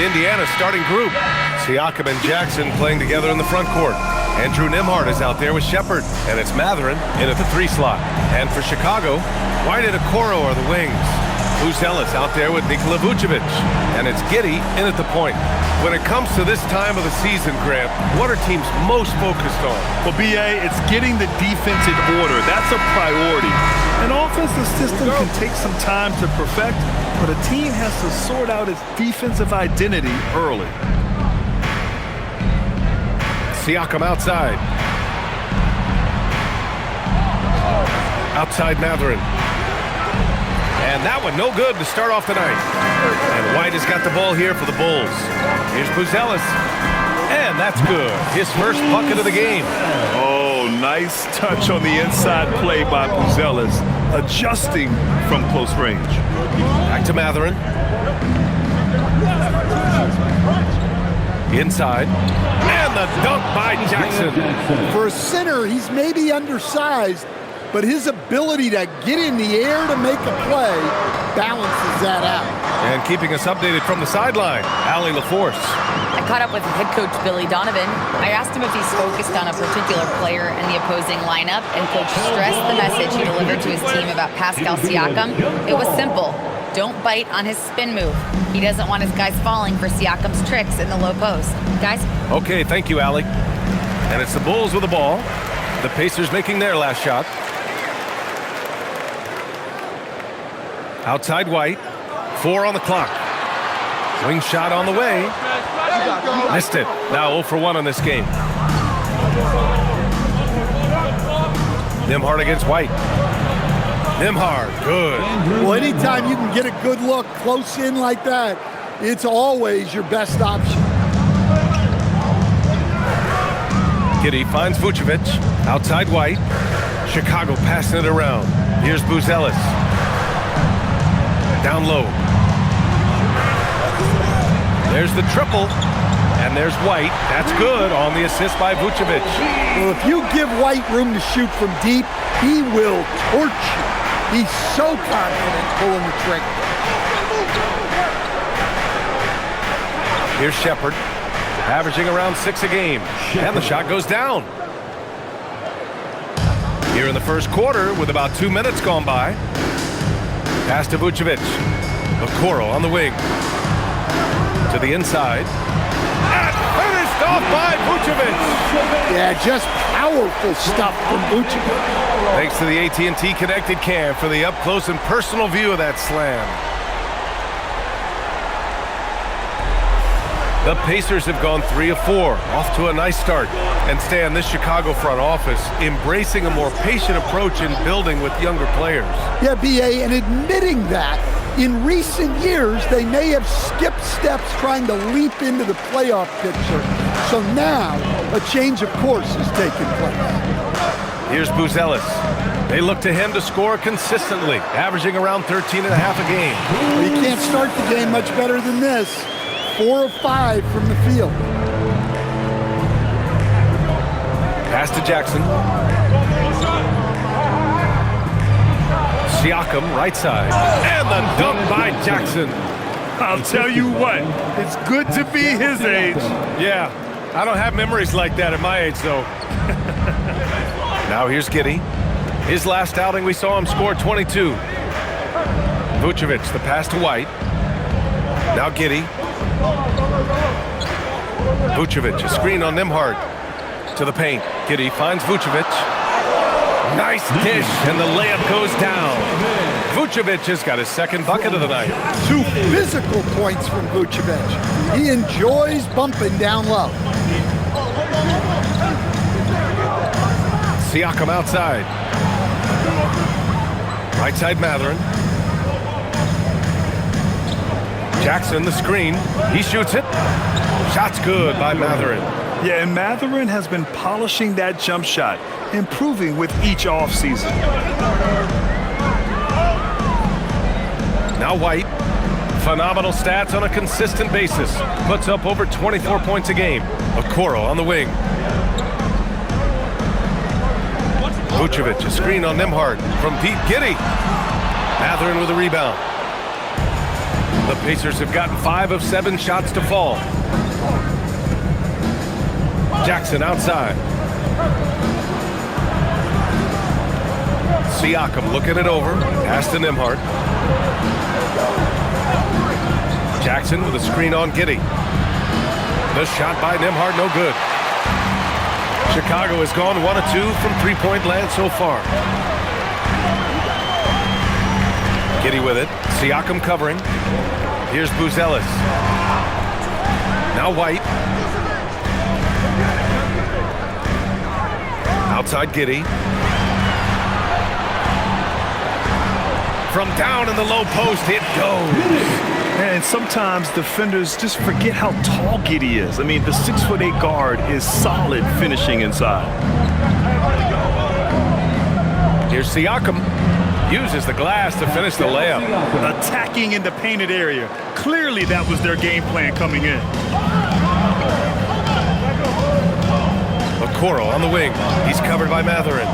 Indiana's starting group. Siakam and Jackson playing together in the front court. Andrew Nembhard is out there with Shepard, and it's Mathurin in at the 3 slot. And for Chicago, White and Okoro are the wings. Buzelis out there with Nikola Vucevic, and it's Giddey in at the point. When it comes to this time of the season, Grant, what are teams most focused on? Well, BA, it's getting the defense in order. That's a priority. An offensive system can take some time to perfect, but a team has to sort out its defensive identity early. Siakam outside. Outside Mathurin. And that one no good to start off the night. And White has got the ball here for the Bulls. Here's Buzelis. And that's good. His first bucket of the game. Oh, nice touch on the inside play by Buzelis, adjusting from close range. Back to Mathurin. Inside. And the dunk by Jackson. For a center, he's maybe undersized, but his ability to get in the air to make a play balances that out. And keeping us updated from the sideline, Allie LaForce. I caught up with head coach Billy Donovan. I asked him if he's focused on a particular player in the opposing lineup, and coach stressed the message he delivered to his team about Pascal Siakam. It was simple. Don't bite on his spin move. He doesn't want his guys falling for Siakam's tricks in the low post. Guys? Okay, thank you, Allie. And it's the Bulls with the ball. The Pacers making their last shot. Outside White. 4 on the clock. Wing shot on the way. Missed it. Now 0 for 1 on this game. Nembhard against White. Nembhard, good. Well, anytime you can get a good look close in like that, it's always your best option. Giddey finds Vucevic. Outside White. Chicago passing it around. Here's Buzelis. Down low. There's the triple. And there's White. That's good on the assist by Vucevic. Well, if you give White room to shoot from deep, he will torch you. He's so confident pulling the trigger. Here's Shepard, averaging around 6 a game. And the shot goes down. Here in the first quarter, with about 2 minutes gone by. Pass to Vucevic. Okoro on the wing. To the inside. And finished off by Vucevic. Yeah, just powerful stuff from Vucevic. Thanks to the AT&T Connected Cam for the up-close and personal view of that slam. The Pacers have gone 3 of 4, off to a nice start. And Stan, this Chicago front office embracing a more patient approach in building with younger players. Yeah, BA, and admitting that in recent years, they may have skipped steps trying to leap into the playoff picture. So now, a change of course is taking place. Here's Buzelis. They look to him to score consistently, averaging around 13 and a half a game. Well, you can't start the game much better than this. 4 of 5 from the field. Pass to Jackson. Siakam, right side. And the dunk by Jackson. I'll tell you what, it's good to be his age. Yeah, I don't have memories like that at my age, though. Now here's Giddey. His last outing, we saw him score 22. Vucevic, the pass to White. Now Giddey. Vucevic, a screen on Nembhard. To the paint. Giddey finds Vucevic. Nice dish, and the layup goes down. Vucevic has got his second bucket of the night. 2 physical points from Vucevic. He enjoys bumping down low. Siakam outside. Right side Mathurin. Jackson, the screen. He shoots it. Shot's good by Mathurin. Yeah, and Mathurin has been polishing that jump shot, improving with each offseason. Now White. Phenomenal stats on a consistent basis. Puts up over 24 points a game. Okoro on the wing. Vucevic, a screen on Nembhard from deep. Giddey. Mathurin with a rebound. The Pacers have gotten 5 of 7 shots to fall. Jackson outside. Siakam looking it over. Pass to Nembhard. Jackson with a screen on Giddey. The shot by Nembhard, no good. Chicago has gone 1 of 2 from three-point land so far. Giddey with it. Siakam covering. Here's Buzelis. Now White. Outside Giddey. From down in the low post, it goes. And sometimes defenders just forget how tall Giddey is. I mean, the 6'8" guard is solid finishing inside. Here's Siakam. Uses the glass to finish the layup. Attacking in the painted area. Clearly that was their game plan coming in. Okoro on the wing. He's covered by Matherin.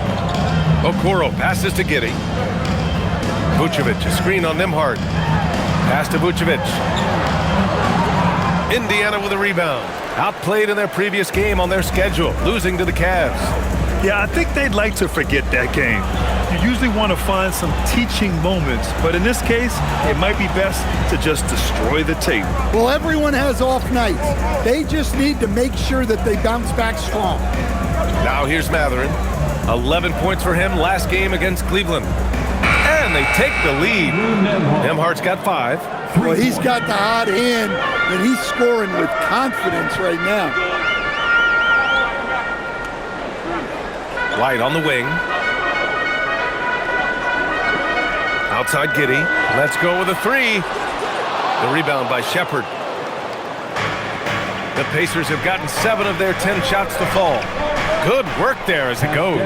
Okoro passes to Giddey. Vucevic, a screen on Nembhard. Pass to Vucevic. Indiana with a rebound. Outplayed in their previous game on their schedule, losing to the Cavs. Yeah, I think they'd like to forget that game. You usually want to find some teaching moments, but in this case, it might be best to just destroy the tape. Well, everyone has off nights. They just need to make sure that they bounce back strong. Now here's Matherin. 11 points for him last game against Cleveland. And they take the lead. Nembhard's got 5. Well, he's got the hot hand, and he's scoring with confidence right now. White on the wing. Outside Giddey. Let's go with a 3. The rebound by Shepherd. The Pacers have gotten 7 of their 10 shots to fall. Good work there as it goes.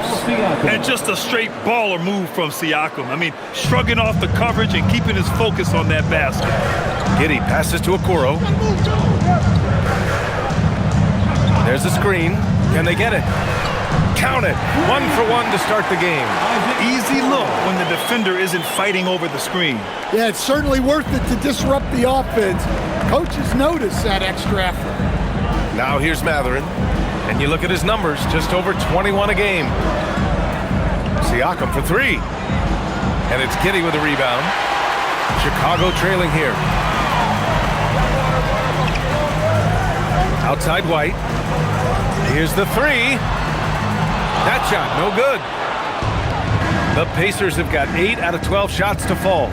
And just a straight baller move from Siakam. I mean, shrugging off the coverage and keeping his focus on that basket. Giddey passes to Okoro. There's the screen. Can they get it? Count it. 1 for 1 to start the game. Easy look when the defender isn't fighting over the screen. Yeah, it's certainly worth it to disrupt the offense. Coaches notice that extra effort. Now here's Matherin. And you look at his numbers, just over 21 a game. Siakam for 3. And it's Giddey with a rebound. Chicago trailing here. Outside White. Here's the 3. That shot, no good. The Pacers have got 8 out of 12 shots to fall.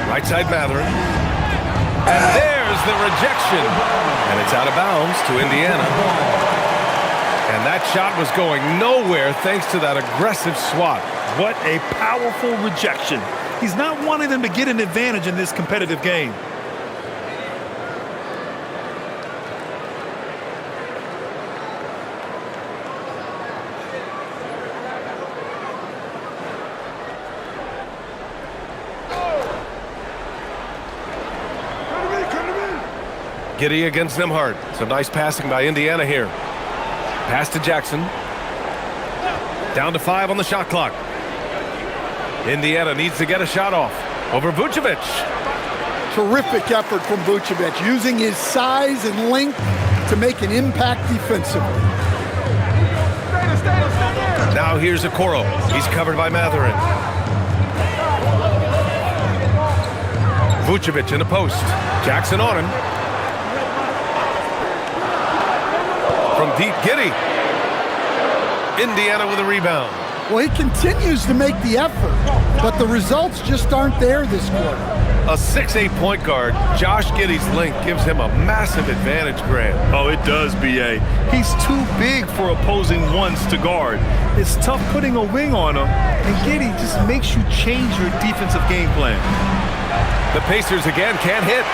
Right side Matherin. And there's the rejection. And it's out of bounds to Indiana. And that shot was going nowhere thanks to that aggressive swat. What a powerful rejection. He's not wanting them to get an advantage in this competitive game. Giddey against Nembhard. Some nice passing by Indiana here. Pass to Jackson. Down to 5 on the shot clock. Indiana needs to get a shot off over Vucevic. Terrific effort from Vucevic, using his size and length to make an impact defensively. Now here's Okoro. He's covered by Matherin. Vucevic in the post. Jackson on him. From deep, Giddey. Indiana with a rebound. Well, he continues to make the effort, but the results just aren't there this quarter. A 6'8" point guard, Josh Giddey's length gives him a massive advantage, Grant. Oh, it does, B.A. He's too big for opposing ones to guard. It's tough putting a wing on him, and Giddey just makes you change your defensive game plan. The Pacers again can't hit.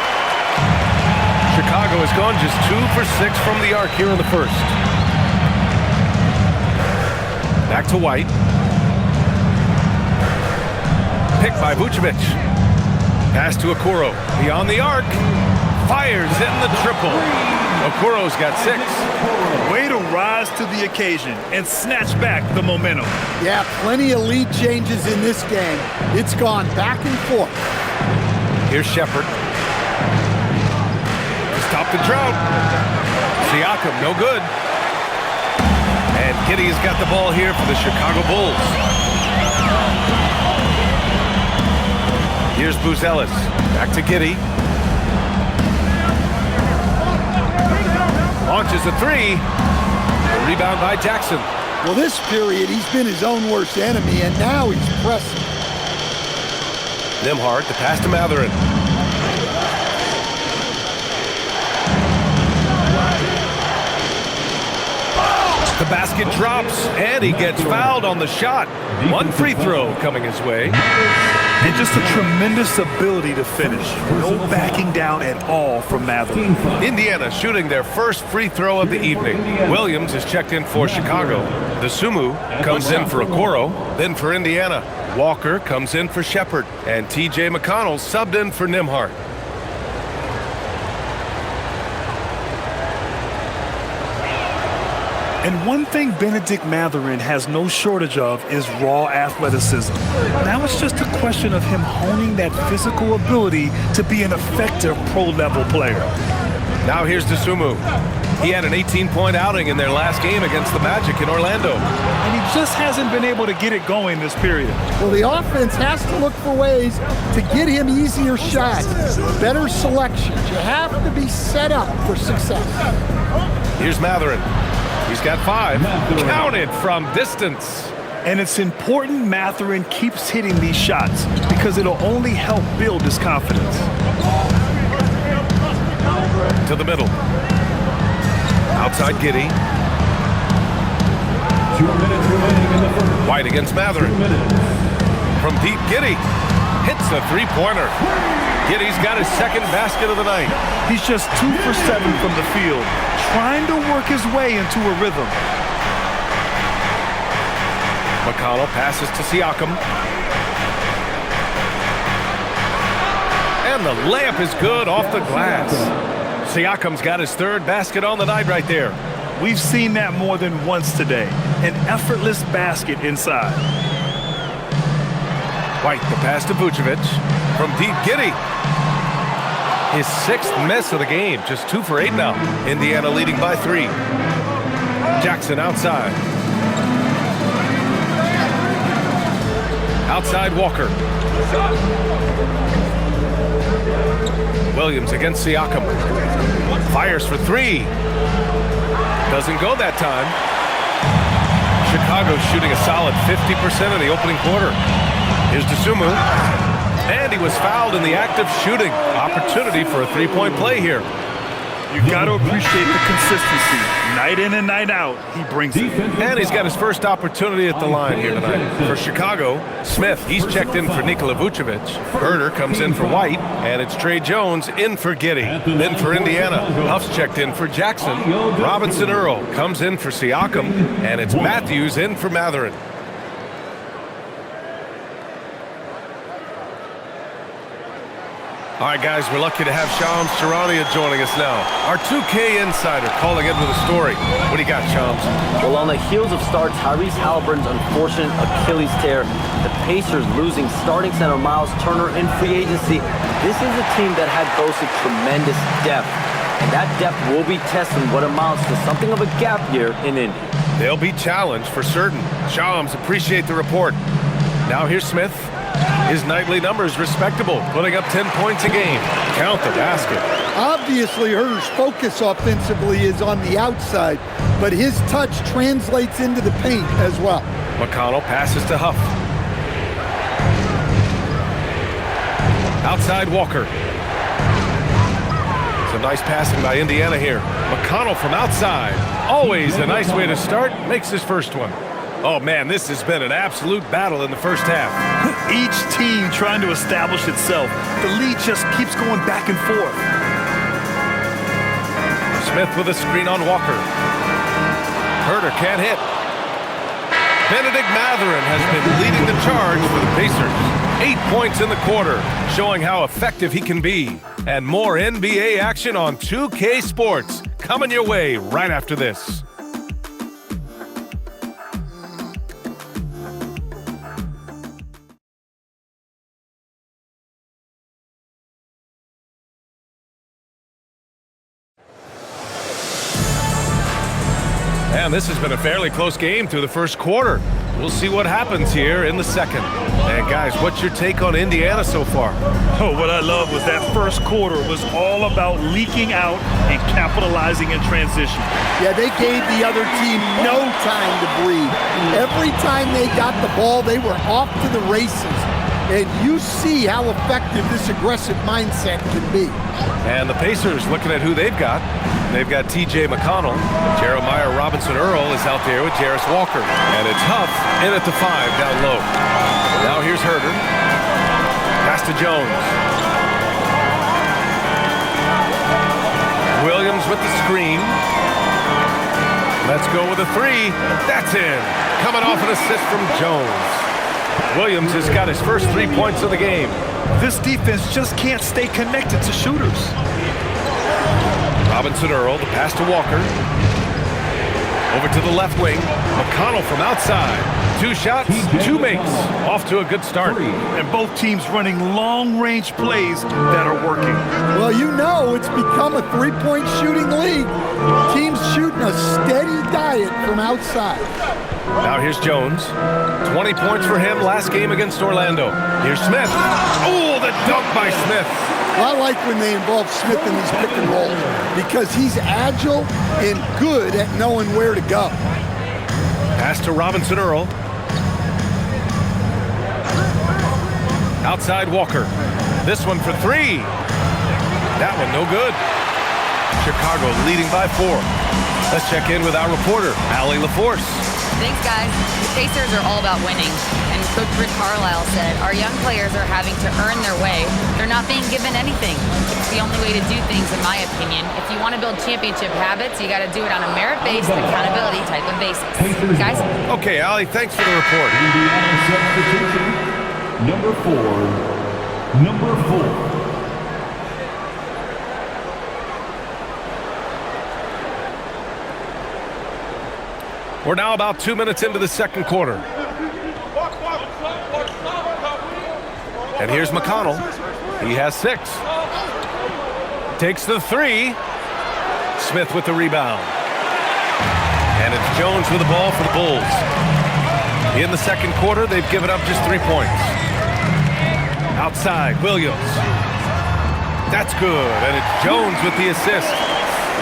Chicago has gone just 2 for 6 from the arc here in the first. Back to White. Picked by Vucevic. Pass to Okoro. Beyond the arc. Fires in the triple. Okoro's got 6. Way to rise to the occasion and snatch back the momentum. Yeah, plenty of lead changes in this game. It's gone back and forth. Here's Shepherd. broke the drought. Siakam, no good. And Giddey's got the ball here for the Chicago Bulls. Here's Buzelis. Back to Giddey. Launches a three. A rebound by Jackson. Well, this period, he's been his own worst enemy, and now he's pressing. Nembhard, the pass to Mathurin. The basket drops, and he gets fouled on the shot. One free throw coming his way. And just a tremendous ability to finish. No backing down at all from Mathurin. Indiana shooting their first free throw of the evening. Williams is checked in for Chicago. The Sumu comes in for Okoro, then for Indiana. Walker comes in for Shepard, and T.J. McConnell subbed in for Nembhard. And one thing Benedict Mathurin has no shortage of is raw athleticism. Now it's just a question of him honing that physical ability to be an effective pro-level player. Now here's Dosunmu. He had an 18-point outing in their last game against the Magic in Orlando. And he just hasn't been able to get it going this period. Well, the offense has to look for ways to get him easier shots, better selections. You have to be set up for success. Here's Mathurin. He's got 5. Counted from distance. And it's important Mathurin keeps hitting these shots because it'll only help build his confidence. To the middle. Outside Giddey. White against Mathurin. From deep, Giddey hits a three-pointer. Giddey's got his second basket of the night. He's just 2 for 7 from the field, trying to work his way into a rhythm. McConnell passes to Siakam. And the layup is good off the glass. Siakam's got his third basket on the night right there. We've seen that more than once today. An effortless basket inside. White, the pass to Vucevic. From deep, Giddey. His 6th miss of the game. Just 2 for 8 now. Indiana leading by 3. Jackson outside. Outside Walker. Williams against Siakam. Fires for 3. Doesn't go that time. Chicago shooting a solid 50% in the opening quarter. Here's Dosunmu. And he was fouled in the act of shooting. Opportunity for a three-point play here. You got to appreciate the consistency. Night in and night out, he brings it. And he's got his first opportunity at the line here tonight. For Chicago, Smith, he's checked in for Nikola Vucevic. Herder comes in for White, and it's Trey Jones in for Giddey. Then for Indiana, Huff's checked in for Jackson. Robinson Earl comes in for Siakam, and it's Matthews in for Mathurin. All right, guys, we're lucky to have Shams Charania joining us now. Our 2K insider calling in with a story. What do you got, Shams? Well, on the heels of star Tyrese Halliburton's unfortunate Achilles tear, the Pacers losing starting center Miles Turner in free agency, this is a team that had boasted tremendous depth. And that depth will be testing what amounts to something of a gap year in Indy. They'll be challenged for certain. Shams, appreciate the report. Now here's Smith. His nightly numbers respectable, putting up 10 points a game. Count the basket. Obviously, Herder's focus offensively is on the outside, but his touch translates into the paint as well. McConnell passes to Huff. Outside Walker. Some nice passing by Indiana here. McConnell from outside. Always a nice way to start. Makes his first one. Oh, man, this has been an absolute battle in the first half. Each team trying to establish itself. The lead just keeps going back and forth. Smith with a screen on Walker. Herder can't hit. Benedict Mathurin has been leading the charge for the Pacers. 8 points in the quarter, showing how effective he can be. And more NBA action on 2K Sports coming your way right after this. Man, this has been a fairly close game through the first quarter. We'll see what happens here in the second. And guys, what's your take on Indiana so far? Oh, what I love was that first quarter was all about leaking out and capitalizing in transition. Yeah, they gave the other team no time to breathe. Every time they got the ball, they were off to the races. And you see how effective this aggressive mindset can be. And the Pacers looking at who they've got. They've got T.J. McConnell. Jeremiah Robinson-Earl is out there with Jarris Walker. And it's Huff in at the 5 down low. Now here's Herter. Pass to Jones. Williams with the screen. Let's go with a 3. That's in. Coming off an assist from Jones. Williams has got his first 3 points of the game. This defense just can't stay connected to shooters. Robinson-Earl, the pass to Walker. Over to the left wing. McConnell from outside. 2 shots, 2 makes. Off to a good start. And both teams running long-range plays that are working. Well, you know it's become a three-point shooting league. Teams shooting a steady diet from outside. Now here's Jones. 20 points for him last game against Orlando. Here's Smith. Oh, the dunk by Smith. Well, I like when they involve Smith in these pick and rolls because he's agile and good at knowing where to go. Pass to Robinson-Earl. Outside Walker. This one for 3. That one no good. Chicago leading by 4. Let's check in with our reporter, Allie LaForce. Thanks, guys. The Pacers are all about winning. And Coach Rick Carlisle said, our young players are having to earn their way. They're not being given anything. It's the only way to do things, in my opinion. If you want to build championship habits, you got to do it on a merit-based, accountability type of basis. Guys? Okay, Allie, thanks for the report. Indiana substitution, number 4. Number 4. We're now about 2 minutes into the second quarter. And here's McConnell. He has 6. Takes the 3. Smith with the rebound. And it's Jones with the ball for the Bulls. In the second quarter, they've given up just 3 points. Outside, Williams. That's good. And it's Jones with the assist.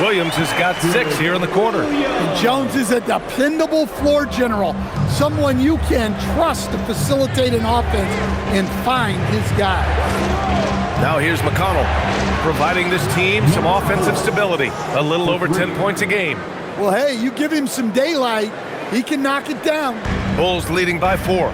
Williams has got 6 here in the quarter. And Jones is a dependable floor general, someone you can trust to facilitate an offense and find his guy. Now here's McConnell, providing this team some offensive stability. A little over 10 points a game. Well, hey, you give him some daylight, he can knock it down. Bulls leading by 4.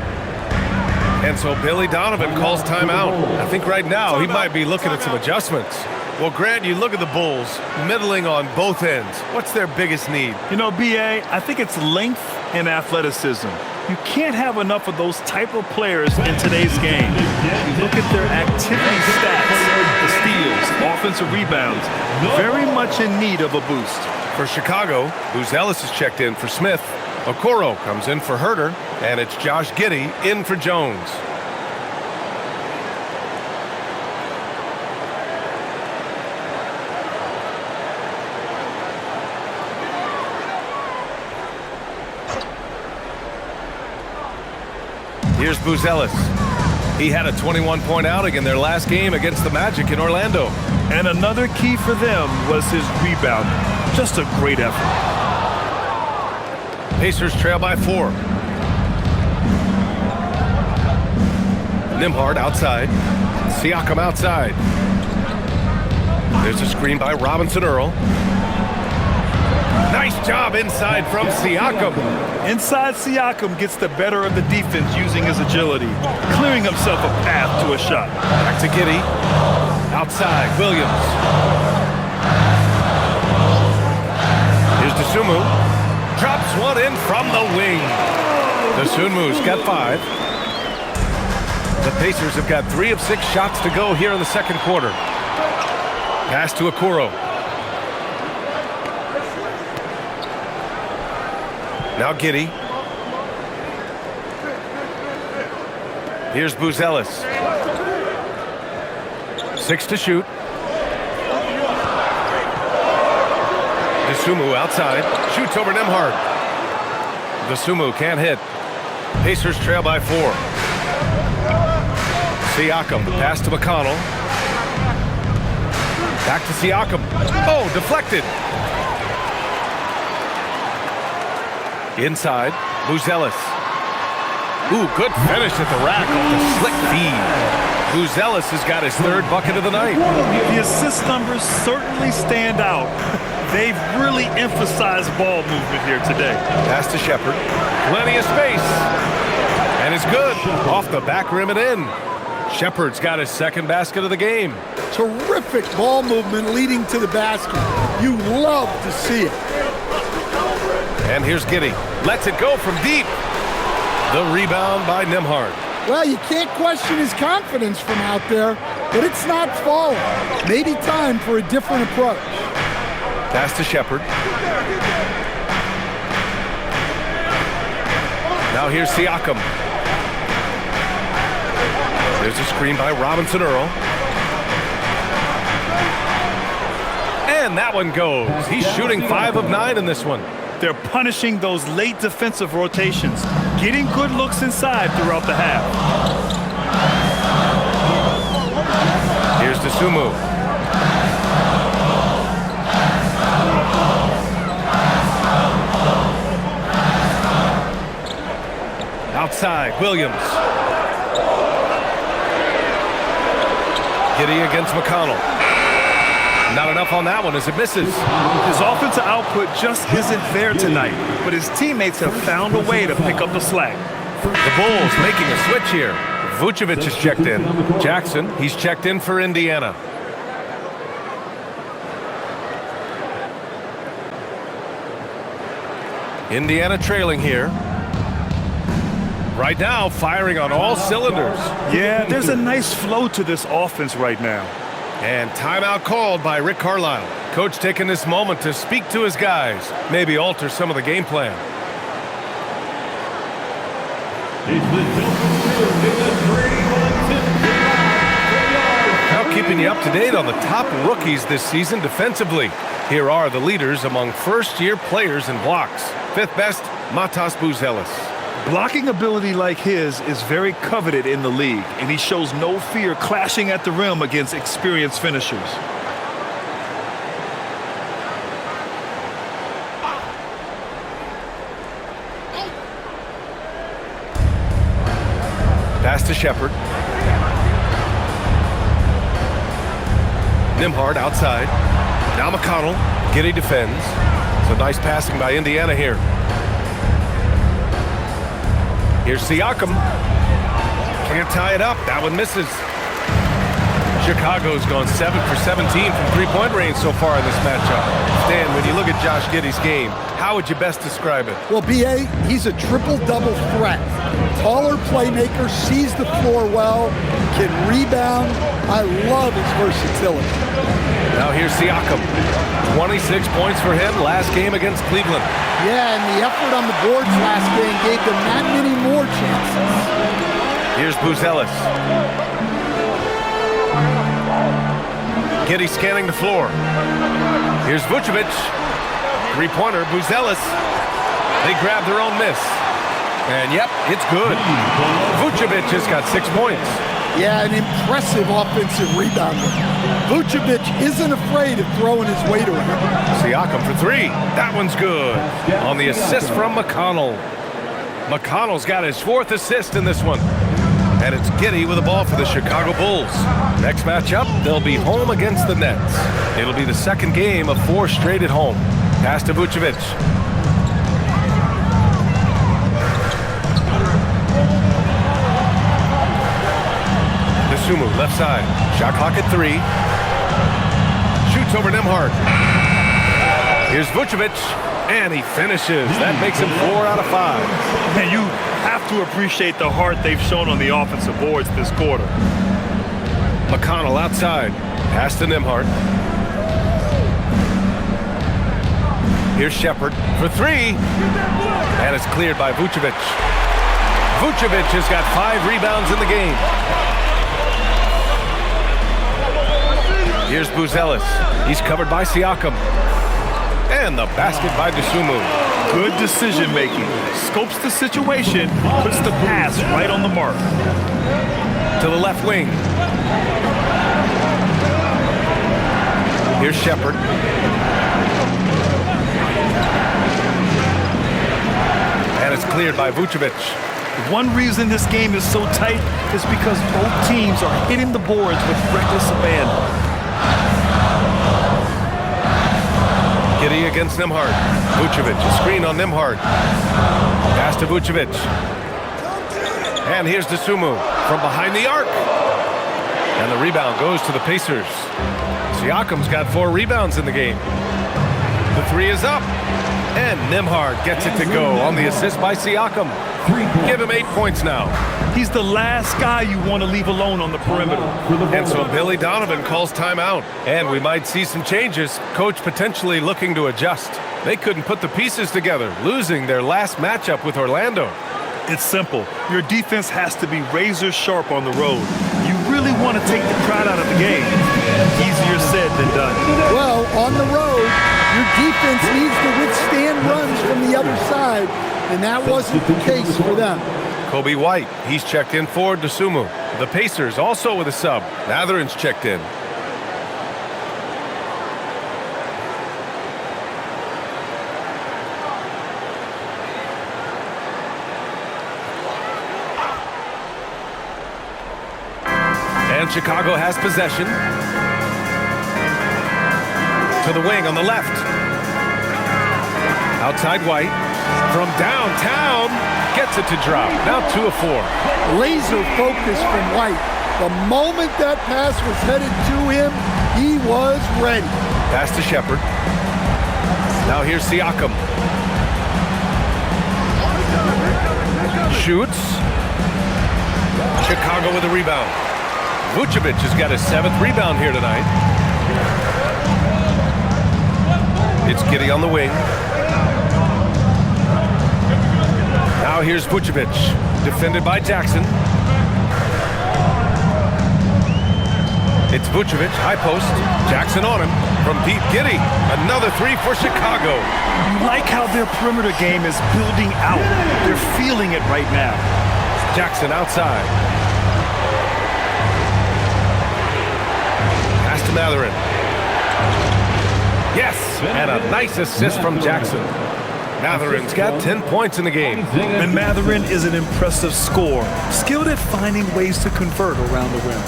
And so Billy Donovan calls timeout. I think right now he might be looking at some adjustments. Well, Grant, you look at the Bulls, middling on both ends. What's their biggest need? You know, B.A., I think it's length and athleticism. You can't have enough of those type of players in today's game. Look at their activity stats, the steals, offensive rebounds, very much in need of a boost. For Chicago, Booz Ellis is checked in for Smith. Okoro comes in for Herter, and it's Josh Giddey in for Jones. Here's Booz Ellis. He had a 21-point outing in their last game against the Magic in Orlando. And another key for them was his rebound. Just a great effort. Pacers trail by 4. Nembhard outside. Siakam outside. There's a screen by Robinson-Earl. Nice job inside from Siakam. Inside Siakam gets the better of the defense using his agility, clearing himself a path to a shot. Back to Giddey. Outside, Williams. Here's Dosunmu. Drops one in from the wing. Dosunmu's got 5. The Pacers have got 3 of 6 shots to go here in the second quarter. Pass to Okoro. Now Giddey. Here's Booz Ellis. 6 to shoot. Dosunmu outside. Shoots over Nembhard. Dosunmu can't hit. Pacers trail by 4. Siakam, the pass to McConnell. Back to Siakam. Oh, deflected. Inside, Buzelis. Ooh, good finish at the rack off the slick feed. Buzelis has got his 3rd bucket of the night. The assist numbers certainly stand out. They've really emphasized ball movement here today. Pass to Shepherd. Plenty of space. And it's good. Off the back rim and in. Shepherd's got his 2nd basket of the game. Terrific ball movement leading to the basket. You love to see it. And here's Giddey. Lets it go from deep. The rebound by Nembhard. Well, you can't question his confidence from out there, but it's not falling. Maybe time for a different approach. Pass to Shepherd. Now here's Siakam. There's a screen by Robinson Earl. And that one goes. He's shooting 5 of 9 in this one. They're punishing those late defensive rotations, getting good looks inside throughout the half. Here's Dosunmu. Outside, Williams. Giddey against McConnell. Not enough on that one as it misses. His offensive output just isn't there tonight, but his teammates have found a way to pick up the slack. The Bulls making a switch here. Vucevic is checked in. Jackson, he's checked in for Indiana. Indiana trailing here. Right now, firing on all cylinders. Yeah, there's a nice flow to this offense right now. And timeout called by Rick Carlisle. Coach taking this moment to speak to his guys, maybe alter some of the game plan. Now keeping you up to date on the top rookies this season defensively. Here are the leaders among first-year players in blocks. 5th best, Matas Buzelis. Blocking ability like his is very coveted in the league, and he shows no fear clashing at the rim against experienced finishers. Pass to Shepherd. Nembhard outside. Now McConnell. Giddey defends. So nice passing by Indiana here. Here's Siakam. Can't tie it up. That one misses. Chicago's gone 7 for 17 from three-point range so far in this matchup. Stan, when you look at Josh Giddey's game, how would you best describe it? Well, B.A., he's a triple-double threat. Taller playmaker, sees the floor well, can rebound. I love his versatility. Now here's Siakam. 26 points for him last game against Cleveland. Yeah, and the effort on the boards last game gave them that many more chances. Here's Buzelis. Giddey scanning the floor. Here's Vucevic. Three-pointer, Buzelis. They grab their own miss. And yep, it's good. Vucevic has got 6 points. Yeah, an impressive offensive rebounder. Vucevic isn't afraid of throwing his weight around. Siakam for 3. That one's good. On the assist from McConnell. McConnell's got his 4th assist in this one. And it's Giddey with the ball for the Chicago Bulls. Next matchup, they'll be home against the Nets. It'll be the 2nd game of 4 straight at home. Pass to Vucevic. Dosunmu, left side. Shot clock at 3. Shoots over Nembhard. Here's Vucevic, and he finishes. That makes him 4 out of 5. And you have to appreciate the heart they've shown on the offensive boards this quarter. McConnell outside. Pass to Nembhard. Here's Shepherd for 3. And it's cleared by Vucevic. Vucevic has got 5 rebounds in the game. Here's Buzelis. He's covered by Siakam. And the basket by Dosunmu. Good decision-making. Scopes the situation, puts the pass right on the mark. To the left wing. Here's Shepherd. And it's cleared by Vucevic. One reason this game is so tight is because both teams are hitting the boards with reckless abandon. Giddey against Nembhard. Vucevic, a screen on Nembhard. Pass to Vucevic. And here's Dosunmu from behind the arc. And the rebound goes to the Pacers. Siakam's got 4 rebounds in the game. The 3 is up. And Nembhard gets it to go on the assist by Siakam. Give him 8 points now. He's the last guy you want to leave alone on the perimeter. And so Billy Donovan calls timeout. And we might see some changes. Coach potentially looking to adjust. They couldn't put the pieces together, losing their last matchup with Orlando. It's simple. Your defense has to be razor sharp on the road. You really want to take the crowd out of the game. Easier said than done. Well, on the road, your defense needs to withstand runs from the other side, and that wasn't the case for them. Kobe White, he's checked in for Dosunmu. The Pacers also with a sub. Mathurin's checked in. And Chicago has possession. To the wing on the left. Outside White. From downtown. Gets it to drop. Now 2 of 4. Laser focus from White. The moment that pass was headed to him, he was ready. Pass to Shepherd. Now here's Siakam. Shoots. Chicago with a rebound. Vucevic has got his 7th rebound here tonight. It's Giddey on the wing. Now here's Vucevic, defended by Jackson. It's Vucevic, high post. Jackson on him from Pete Giddey. Another 3 for Chicago. You like how their perimeter game is building out. They're feeling it right now. Jackson outside. Pass to Mathurin. Yes, and a nice assist from Jackson. Mathurin's got 10 points in the game. And Mathurin is an impressive scorer, skilled at finding ways to convert around the rim.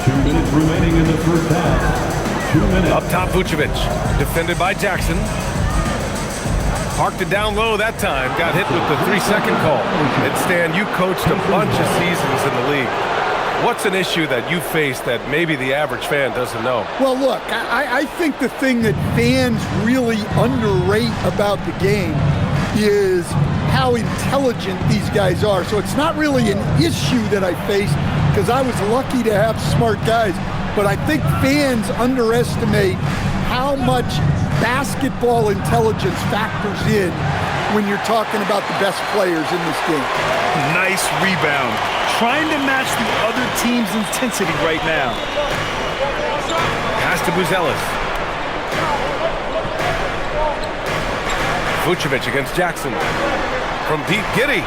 2 minutes remaining in the first half. 2 minutes. Up top, Vucevic, defended by Jackson. Parked it down low that time, got hit with the 3-second call. And Stan, you coached a bunch of seasons in the league. What's an issue that you face that maybe the average fan doesn't know? Well, look, I think the thing that fans really underrate about the game is how intelligent these guys are. So it's not really an issue that I face because I was lucky to have smart guys. But I think fans underestimate how much basketball intelligence factors in when you're talking about the best players in this game. Nice rebound. Trying to match the other team's intensity right now. Pass to Buzelis. Vucevic against Jackson. From Pete Giddey.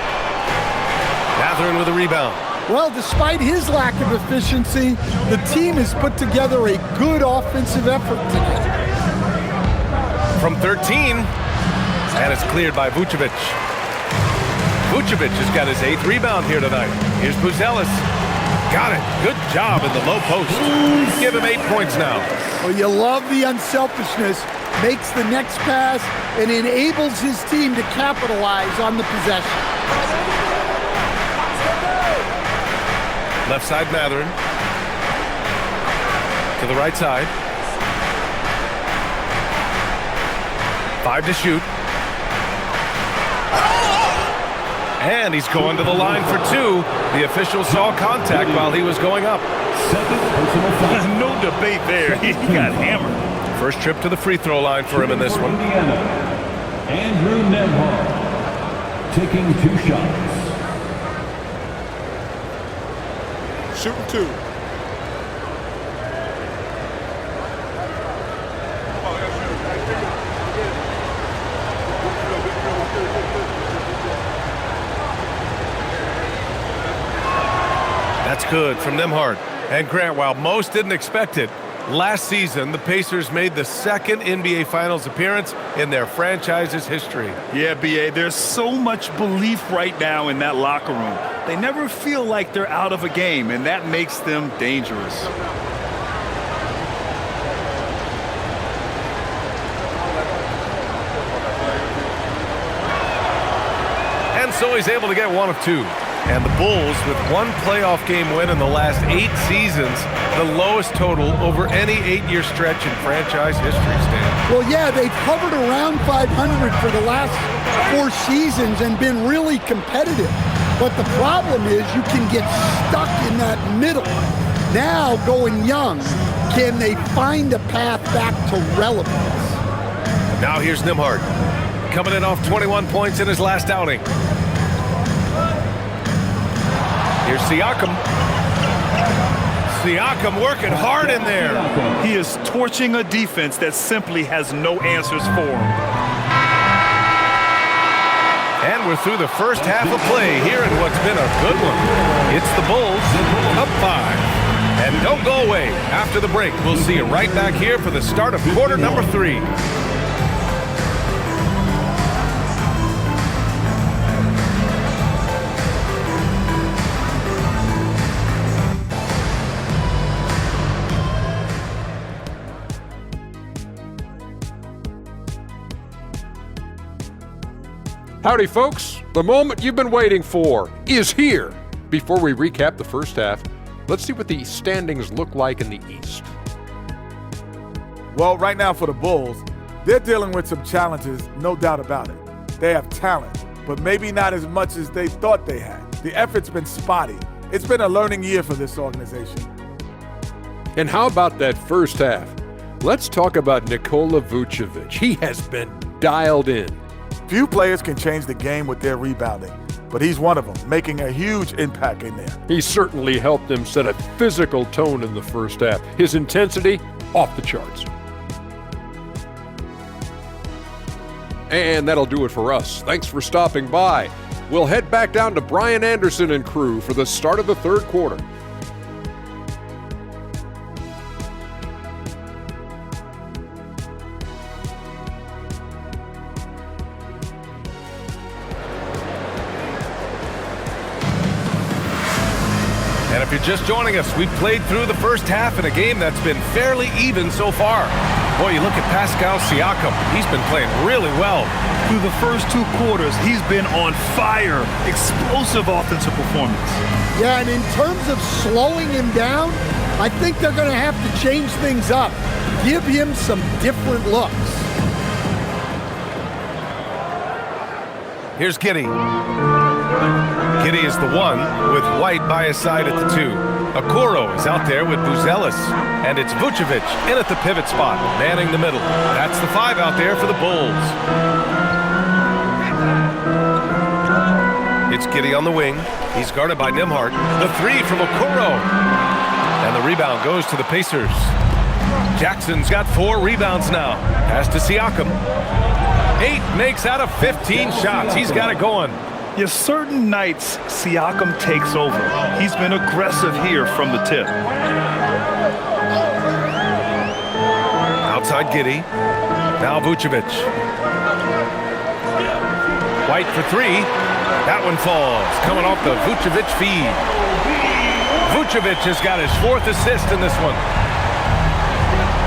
Mathurin with a rebound. Well, despite his lack of efficiency, the team has put together a good offensive effort tonight. From 13. And it's cleared by Vucevic. Vucevic has got his 8th rebound here tonight. Here's Buzelis. Got it. Good job in the low post. Give him 8 points now. Well, you love the unselfishness. Makes the next pass and enables his team to capitalize on the possession. Left side, Mathurin. To the right side. 5 to shoot. And he's going to the line for 2. The official saw contact while he was going up. No debate there. He got hammered. First trip to the free throw line for him in this one. Andrew Nembhard taking 2 shots. Shooting 2. That's good from Nembhard. And Grant, while most didn't expect it, last season the Pacers made the second NBA Finals appearance in their franchise's history. Yeah, B.A., there's so much belief right now in that locker room. They never feel like they're out of a game, and that makes them dangerous. And so he's able to get one of two. And the Bulls, with one playoff game win in the last 8 seasons, the lowest total over any 8-year stretch in franchise history, Stan. Well, yeah, they've hovered around 500 for the last 4 seasons and been really competitive. But the problem is you can get stuck in that middle. Now, going young, can they find a path back to relevance? Now here's Nembhard, coming in off 21 points in his last outing. Here's Siakam. Siakam working hard in there. He is torching a defense that simply has no answers for him. And we're through the first half of play here in what's been a good one. It's the Bulls, up 5. And don't go away. After the break, we'll see you right back here for the start of quarter number 3. Howdy, folks. The moment you've been waiting for is here. Before we recap the first half, let's see what the standings look like in the East. Well, right now for the Bulls, they're dealing with some challenges, no doubt about it. They have talent, but maybe not as much as they thought they had. The effort's been spotty. It's been a learning year for this organization. And how about that first half? Let's talk about Nikola Vucevic. He has been dialed in. Few players can change the game with their rebounding, but he's one of them, making a huge impact in there. He certainly helped them set a physical tone in the first half. His intensity, off the charts. And that'll do it for us. Thanks for stopping by. We'll head back down to Brian Anderson and crew for the start of the third quarter. And if you're just joining us, we've played through the first half in a game that's been fairly even so far. Boy, you look at Pascal Siakam. He's been playing really well. Through the first 2 quarters, he's been on fire. Explosive offensive performance. Yeah, and in terms of slowing him down, I think they're going to have to change things up. Give him some different looks. Here's Giddey. Giddey is the 1 with White by his side at the 2. Okoro is out there with Buzelis. And it's Vucevic in at the pivot spot, manning the middle. That's the 5 out there for the Bulls. It's Giddey on the wing. He's guarded by Nembhard. The 3 from Okoro. And the rebound goes to the Pacers. Jackson's got 4 rebounds now. Pass to Siakam. 8 makes out of 15 shots. He's got it going. Yes, certain nights, Siakam takes over. He's been aggressive here from the tip. Outside Giddey. Now Vucevic. White for 3. That one falls. Coming off the Vucevic feed. Vucevic has got his 4th assist in this one.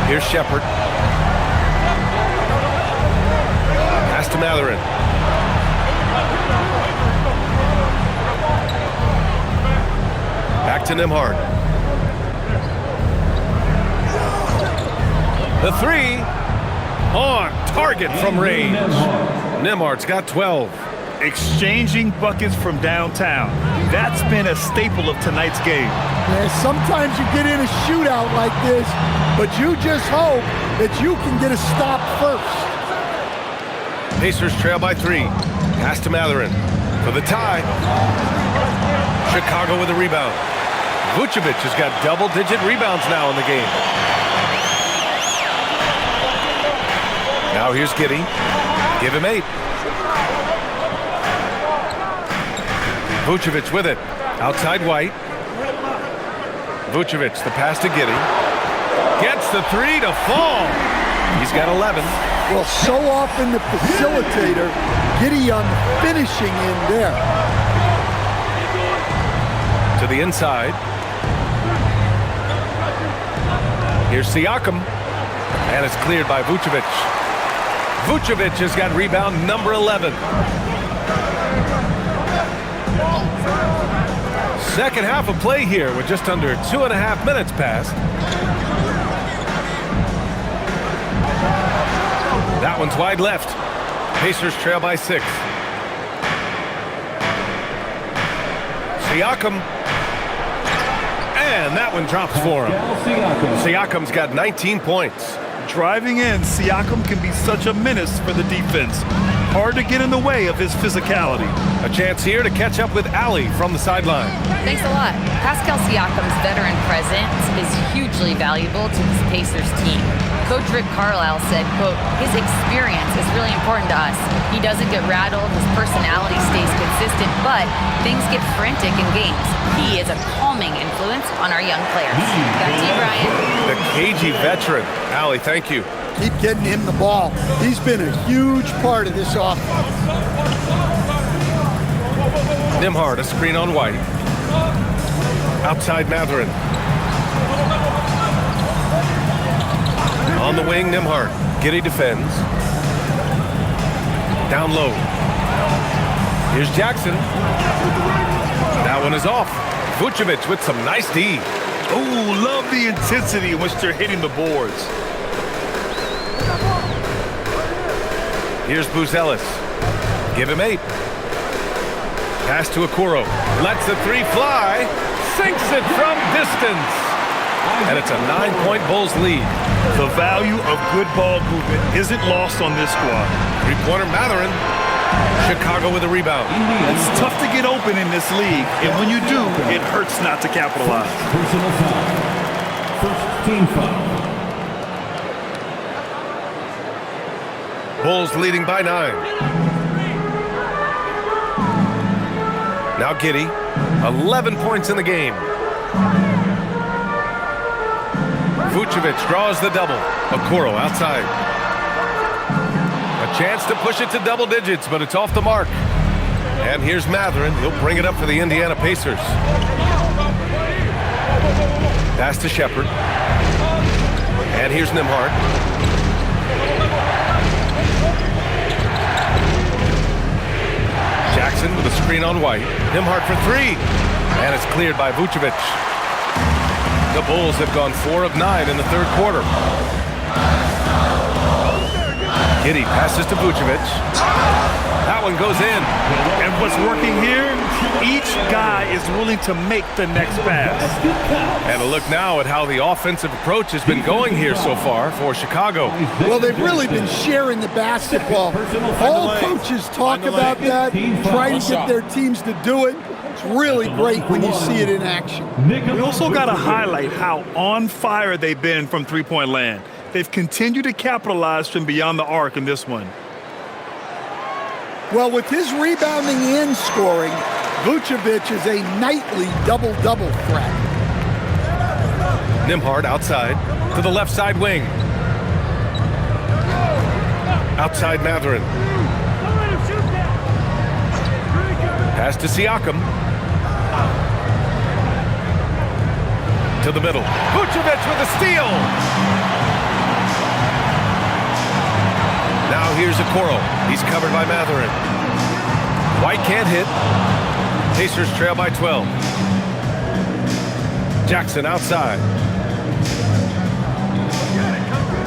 Here's Shepherd. Pass to Matherin. Back to Nembhard. The 3 on target from range. Nembhard's got 12. Exchanging buckets from downtown. That's been a staple of tonight's game. Yeah, sometimes you get in a shootout like this, but you just hope that you can get a stop first. Pacers trail by 3. Pass to Matherin for the tie. Chicago with a rebound. Vucevic has got double-digit rebounds now in the game. Now here's Giddey. Give him 8. Vucevic with it. Outside White. Vucevic, the pass to Giddey. Gets the three to fall. He's got 11. Well, so often the facilitator, Giddey on the finishing end there. To the inside. Here's Siakam. And it's cleared by Vucevic. Vucevic has got rebound number 11. Second half of play here with just under 2.5 minutes passed. That one's wide left. Pacers trail by 6. Siakam. And that one drops for him. Siakam's got 19 points. Driving in, Siakam can be such a menace for the defense. Hard to get in the way of his physicality. A chance here to catch up with Ali from the sideline. Thanks a lot. Pascal Siakam's veteran presence is hugely valuable to this Pacers team. Coach Rick Carlisle said, quote, his experience is really important to us. He doesn't get rattled, his personality stays consistent, but things get frantic in games. He is a calming influence on our young players. Back to you, Brian. The cagey veteran. Ali, thank you. Keep getting him the ball. He's been a huge part of this offense. Nembhard, a screen on White. Outside Mathurin. On the wing, Nembhard. Giddey defends. Down low. Here's Jackson. That one is off. Vucevic with some nice D. Oh, love the intensity in which they're hitting the boards. Here's Buzelis. Give him 8. Pass to Okoro. Lets the three fly. Sinks it from distance. And it's a 9-point Bulls lead. The value of good ball movement isn't lost on this squad. Three-pointer Mathurin. Chicago with a rebound. It's tough to get open in this league, and when you do, it hurts not to capitalize. Personal foul. First team foul. Bulls leading by 9. Now Giddey, 11 points in the game. Vucevic draws the double. Okoro outside. A chance to push it to double digits, but it's off the mark. And here's Mathurin. He'll bring it up for the Indiana Pacers. Pass to Shepherd. And here's Nembhard. Jackson with a screen on White. Nembhard for 3. And it's cleared by Vucevic. The Bulls have gone 4 of 9 in the third quarter. Giddey passes to Vucevic. That one goes in. And what's working here, each guy is willing to make the next pass. And a look now at how the offensive approach has been going here so far for Chicago. Well, they've really been sharing the basketball. All coaches talk about that, trying to get their teams to do it. It's really great when you see it in action. We also got to highlight how on fire they've been from three-point land. They've continued to capitalize from beyond the arc in this one. Well, with his rebounding and scoring, Vucevic is a nightly double-double threat. Nembhard outside to the left side wing. Outside Mathurin. Pass to Siakam. To the middle. Vucevic with a steal. Now here's Okoro. He's covered by Mathurin. White can't hit. Pacers trail by 12. Jackson outside.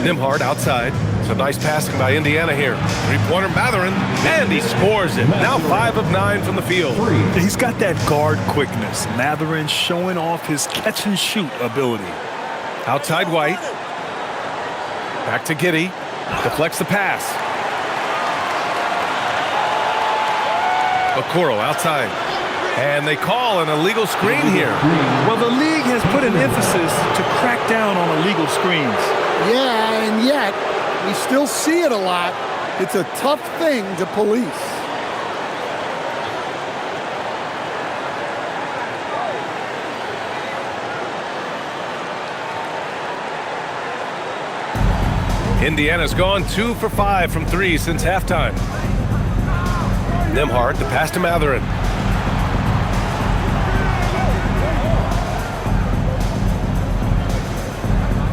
Nembhard outside. Some nice passing by Indiana here. Three-pointer Mathurin, and he scores it. Now 5 of 9 from the field. He's got that guard quickness. Mathurin showing off his catch-and-shoot ability. Outside White. Back to Giddey. Deflects the pass. Okoro outside. And they call an illegal screen here. Well, the league has put an emphasis to crack down on illegal screens. Yeah, and yet, we still see it a lot. It's a tough thing to police. Indiana's gone 2 for 5 from 3 since halftime. Nembhard, the pass to Matherin.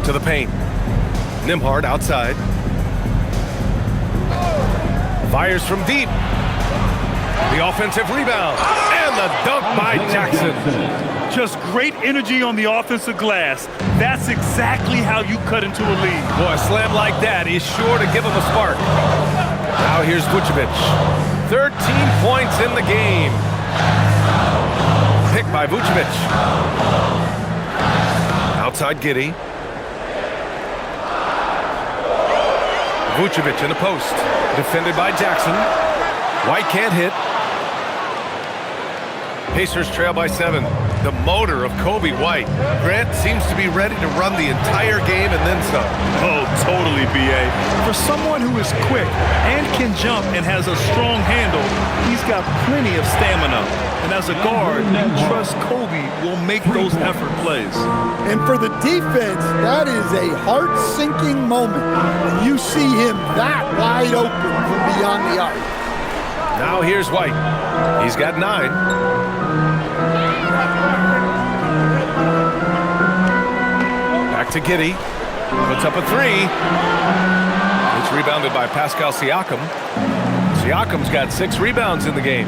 To the paint. Nembhard outside. Fires from deep. The offensive rebound. And the dunk by Jackson. Just great energy on the offensive glass. That's exactly how you cut into a lead. Boy, a slam like that is sure to give him a spark. Now here's Vucevic. 13 points in the game. Picked by Vucevic. Outside Giddey. Vucevic in the post. Defended by Jackson. White can't hit. Pacers trail by 7. The motor of Kobe White. Grant seems to be ready to run the entire game and then some. Oh, totally, B.A. For someone who is quick and can jump and has a strong handle, he's got plenty of stamina. And as a guard, you trust Kobe will make those effort plays. And for the defense, that is a heart-sinking moment when you see him that wide open from beyond the arc. Now here's White. He's got 9. Back to Giddey. Puts up a 3. It's rebounded by Pascal Siakam. Siakam's got 6 rebounds in the game.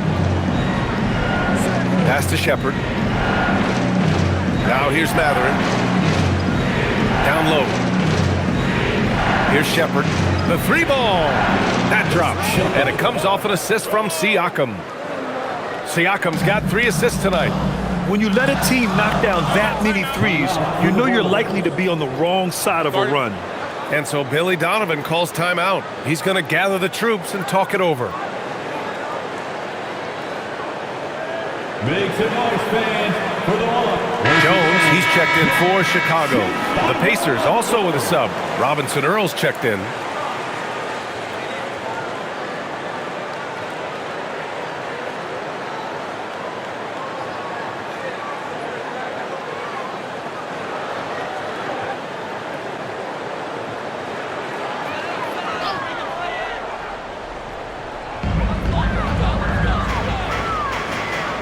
Pass to Shepherd. Now here's Matherin. Down low. Here's Shepherd. The 3 ball. That drops. And it comes off an assist from Siakam. Siakam's got 3 assists tonight. When you let a team knock down that many threes, you know you're likely to be on the wrong side of a run. And so Billy Donovan calls timeout. He's going to gather the troops and talk it over. Make some noise, fans, for the ball. Jones, he's checked in for Chicago. The Pacers also with a sub. Robinson Earls checked in.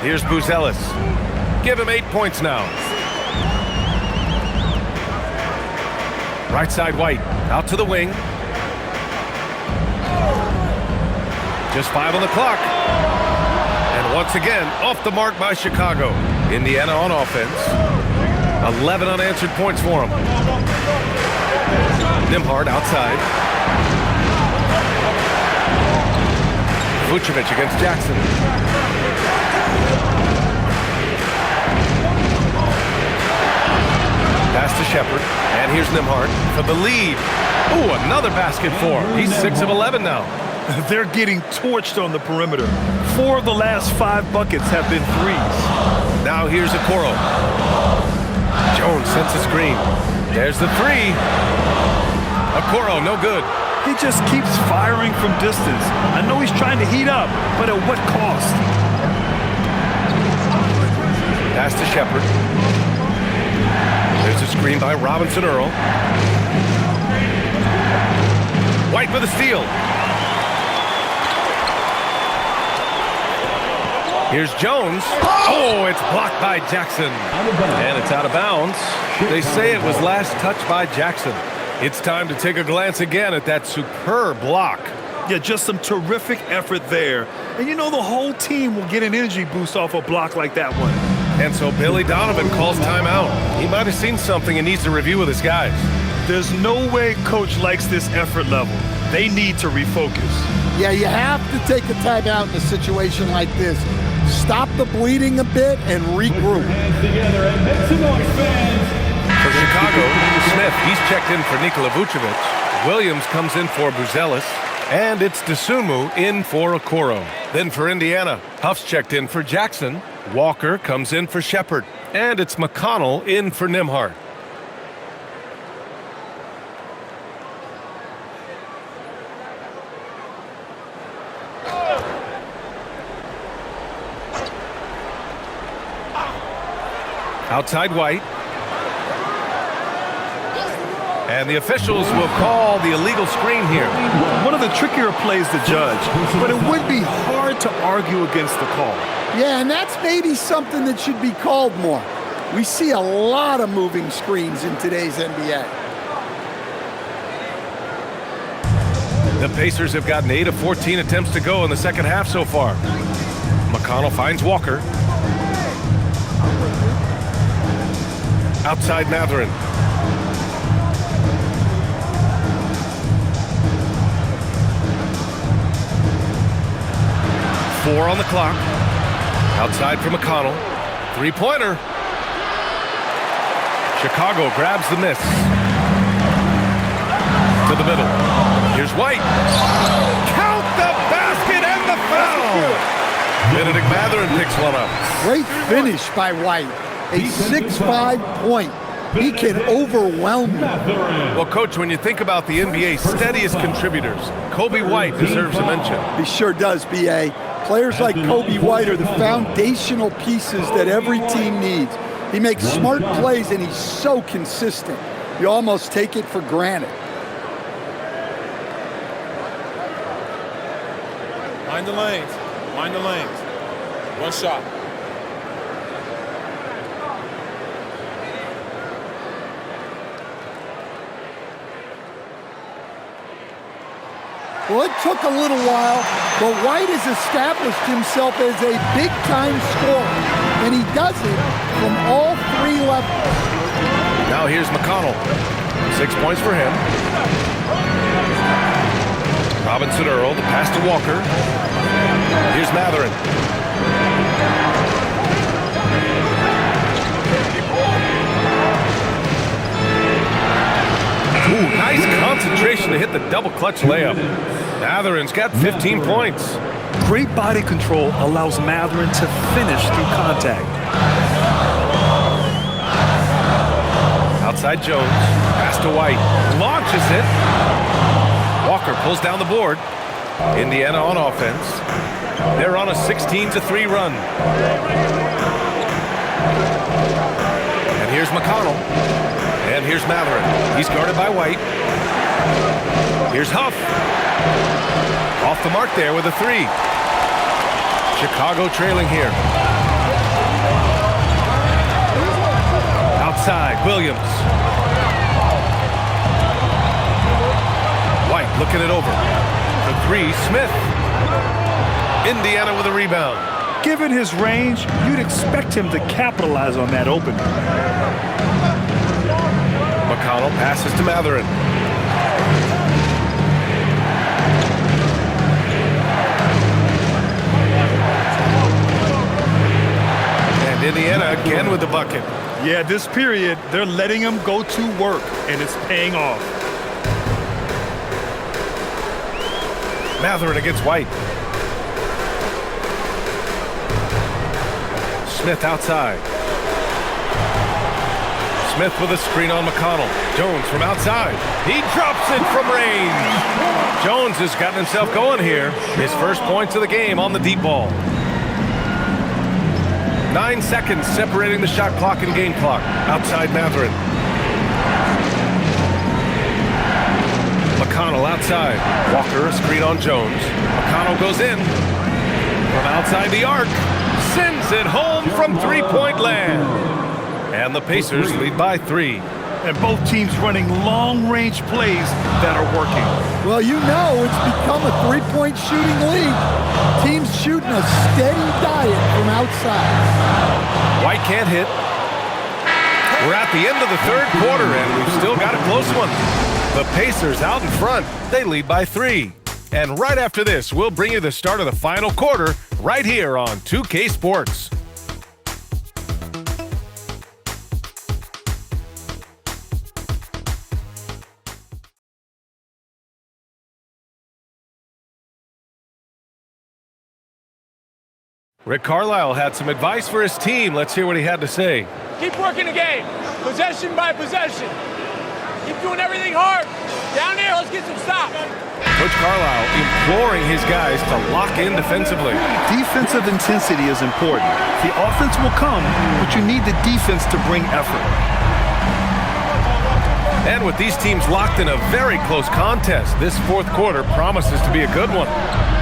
Here's Buzelis. Give him 8 points now. Right side White. Out to the wing. Just 5 on the clock. And once again, off the mark by Chicago. Indiana on offense. 11 unanswered points for him. Nembhard outside. Vucevic against Jackson. Pass to Shepherd, and here's Nembhard for the lead. Ooh, another basket for him. He's 6 of 11 now. They're getting torched on the perimeter. 4 of the last 5 buckets have been threes. Now here's Okoro. Jones sends a screen. There's the 3. Okoro, no good. He just keeps firing from distance. I know he's trying to heat up, but at what cost? Pass to Shepherd. There's a screen by Robinson Earl. White with a steal. Here's Jones. Oh, it's blocked by Jackson. And it's out of bounds. They say it was last touched by Jackson. It's time to take a glance again at that superb block. Yeah, just some terrific effort there. And you know the whole team will get an energy boost off a block like that one. And so Billy Donovan calls timeout. He might have seen something and needs to review with his guys. There's no way coach likes this effort level. They need to refocus. Yeah, you have to take a timeout in a situation like this. Stop the bleeding a bit and regroup. Hands together and make some noise, fans. For Chicago, Smith, he's checked in for Nikola Vucevic. Williams comes in for Buzelis. And it's Dosunmu in for Okoro. Then for Indiana, Huff's checked in for Jackson. Walker comes in for Shepherd. And it's McConnell in for Nembhard. Outside White. And the officials will call the illegal screen here. One of the trickier plays to judge, but it would be hard to argue against the call. Yeah, and that's maybe something that should be called more. We see a lot of moving screens in today's NBA. The Pacers have gotten 8 of 14 attempts to go in the second half so far. McConnell finds Walker. Outside Mathurin. Four on the clock. Outside for McConnell. Three-pointer. Chicago grabs the miss. To the middle. Here's White. Count the basket and the foul. Benedict Mathurin picks one up. Great finish by White. A 6'5" point. He can overwhelm you. Well, Coach, when you think about the NBA's steadiest contributors, Kobe White deserves a mention. He sure does, B.A. Players like Kobe White are the foundational pieces that every team needs. He makes smart plays, and he's so consistent. You almost take it for granted. Mind the lanes. Mind the lanes. One shot. Well, it took a little while, but White has established himself as a big-time scorer, and he does it from all three levels. Now here's McConnell. 6 points for him. Robinson Earl, the pass to Walker. Here's Mathurin. Ooh, nice concentration to hit the double clutch layup. Mathurin's got 15 points. Great body control allows Mathurin to finish through contact. Outside Jones, pass to White, launches it. Walker pulls down the board. Indiana on offense. They're on a 16-3 run. And here's McConnell. And here's Mathurin. He's guarded by White. Here's Huff. Off the mark there with a three. Chicago trailing here. Outside, Williams. White looking it over. The three, Smith. Indiana with a rebound. Given his range, you'd expect him to capitalize on that opening. McConnell passes to Mathurin. And Indiana again with the bucket. Yeah, this period, they're letting him go to work, and it's paying off. Mathurin against White. Smith outside. Smith with a screen on McConnell. Jones from outside. He drops it from range. Jones has gotten himself going here. His first points of the game on the deep ball. 9 seconds separating the shot clock and game clock. Outside Mathurin. McConnell outside. Walker a screen on Jones. McConnell goes in. From outside the arc. Sends it home from three-point land. And the Pacers lead by 3. And both teams running long-range plays that are working. Well, you know it's become a three-point shooting league. Teams shooting a steady diet from outside. White can't hit. We're at the end of the third quarter, and we've still got a close one. The Pacers out in front. They lead by 3. And right after this, we'll bring you the start of the final quarter right here on 2K Sports. Rick Carlisle had some advice for his team. Let's hear what he had to say. Keep working the game, possession by possession. Keep doing everything hard. Down here, let's get some stops. Coach Carlisle imploring his guys to lock in defensively. Defensive intensity is important. The offense will come, but you need the defense to bring effort. And with these teams locked in a very close contest, this fourth quarter promises to be a good one.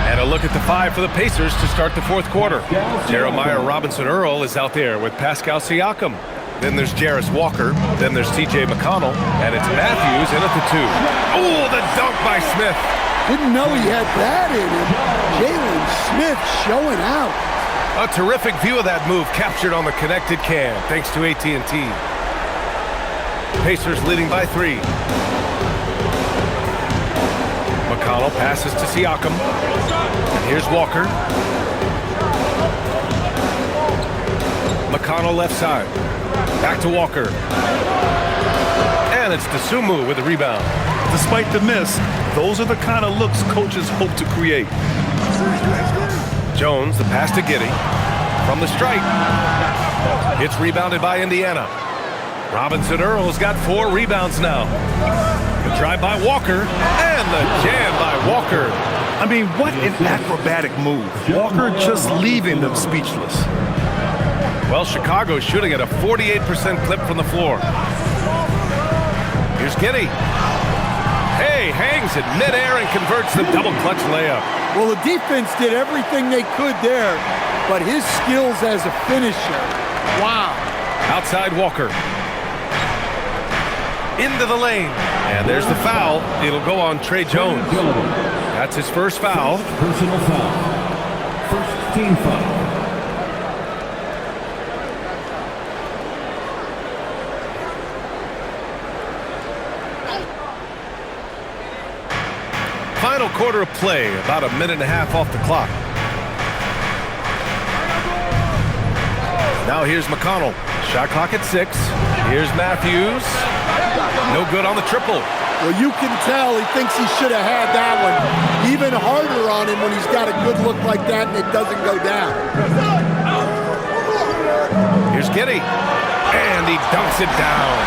And a look at the five for the Pacers to start the fourth quarter. Jeremiah Robinson-Earl is out there with Pascal Siakam. Then there's Jarris Walker. Then there's TJ McConnell. And it's Matthews in at the 2. Oh, the dunk by Smith. Didn't know he had that in him. Jalen Smith showing out. A terrific view of that move captured on the connected cam, thanks to AT&T. Pacers leading by 3. McConnell passes to Siakam. And here's Walker. McConnell left side. Back to Walker. And it's Dosunmu with the rebound. Despite the miss, those are the kind of looks coaches hope to create. Jones, the pass to Giddey. From the stripe. It's rebounded by Indiana. Robinson-Earl's got 4 rebounds now. The drive by Walker. And the jam by Walker. I mean, what an acrobatic move. Walker just leaving them speechless. Well, Chicago's shooting at a 48% clip from the floor. Here's Giddey. Hey, hangs it midair and converts the double clutch layup. Well, the defense did everything they could there, but his skills as a finisher, wow. Outside Walker. Into the lane. And there's the foul. It'll go on Trey Jones. That's his first foul. Personal foul. First team foul. Final quarter of play, about a minute and a half off the clock. Now here's McConnell. Shot clock at 6. Here's Matthews. No good on the triple. Well, you can tell he thinks he should have had that one. Even harder on him when he's got a good look like that and it doesn't go down. Here's Giddey. And he dunks it down.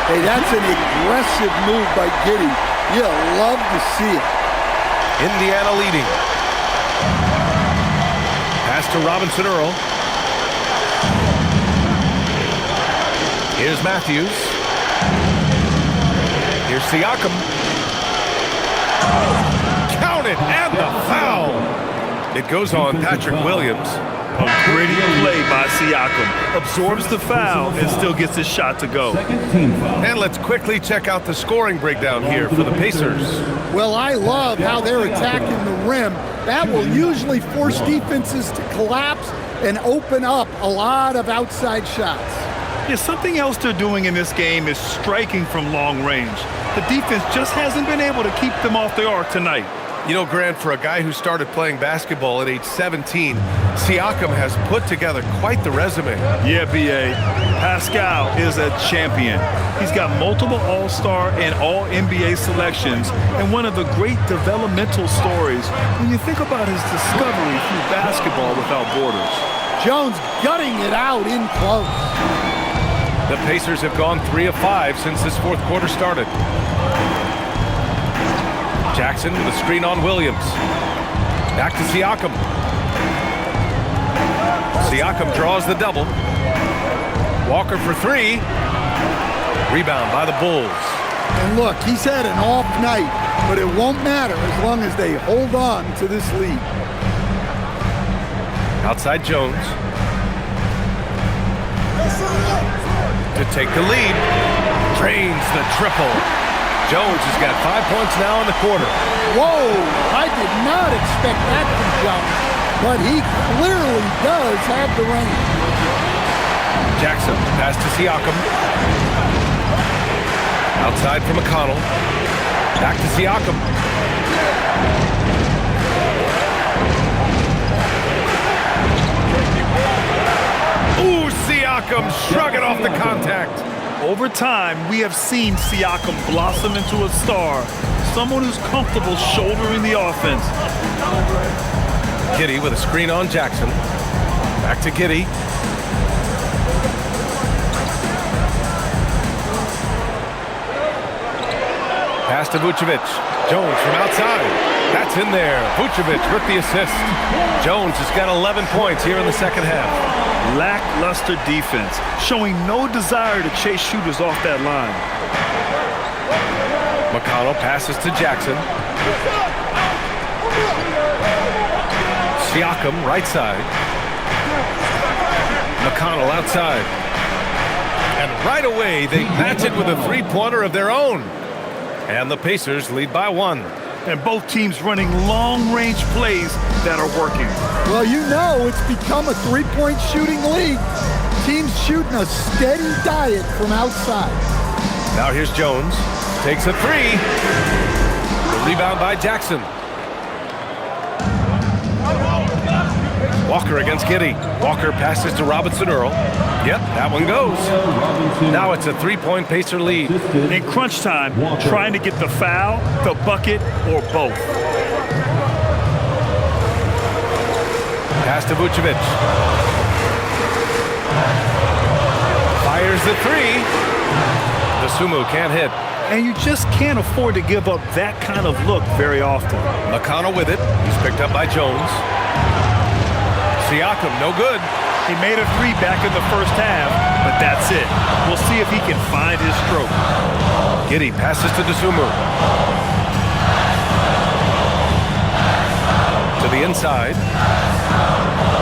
Hey, that's an aggressive move by Giddey. You'll love to see it. Indiana leading. Pass to Robinson-Earl. Here's Matthews. Here's Siakam. Count it, and the foul. It goes on Patrick Williams. A gritty play by Siakam. Absorbs the foul and still gets his shot to go. And let's quickly check out the scoring breakdown here for the Pacers. Well, I love how they're attacking the rim. That will usually force defenses to collapse and open up a lot of outside shots. Yeah, something else they're doing in this game is striking from long range. The defense just hasn't been able to keep them off the arc tonight. You know, Grant, for a guy who started playing basketball at age 17, Siakam has put together quite the resume. Yeah, B.A. Pascal is a champion. He's got multiple All-Star and All-NBA selections, and one of the great developmental stories when you think about his discovery through basketball without borders. Jones gutting it out in close. The Pacers have gone 3 of 5 since this fourth quarter started. Jackson with a screen on Williams. Back to Siakam. Siakam draws the double. Walker for 3. Rebound by the Bulls. And look, he's had an off night, but it won't matter as long as they hold on to this lead. Outside Jones. To take the lead. Drains the triple. Jones has got 5 points now in the quarter. Whoa, I did not expect that from Jones, but he clearly does have the range. Jackson, pass to Siakam. Outside for McConnell. Back to Siakam. Ooh, Siakam shrugging off the contact. Over time, we have seen Siakam blossom into a star, someone who's comfortable shouldering the offense. Giddey with a screen on Jackson. Back to Giddey. Pass to Vucevic. Jones from outside. That's in there. Vucevic with the assist. Jones has got 11 points here in the second half. Lackluster defense, showing no desire to chase shooters off that line. McConnell passes to Jackson. Siakam, right side. McConnell outside. And right away, they match it with a three-pointer of their own. And the Pacers lead by 1. And both teams running long-range plays that are working. Well, you know it's become a three-point shooting league. Teams shooting a steady diet from outside. Now here's Jones. Takes a three. The rebound by Jackson. Walker against Giddey. Walker passes to Robinson Earl. Yep, that one goes. Now it's a three-point Pacer lead. In crunch time, trying to get the foul, the bucket, or both. Pass to Vucevic. Fires the three. Dosunmu can't hit. And you just can't afford to give up that kind of look very often. McConnell with it. He's picked up by Jones. Siakam, no good. He made a three back in the first half, but that's it. We'll see if he can find his stroke. Giddey passes to Dosunmu. To the inside.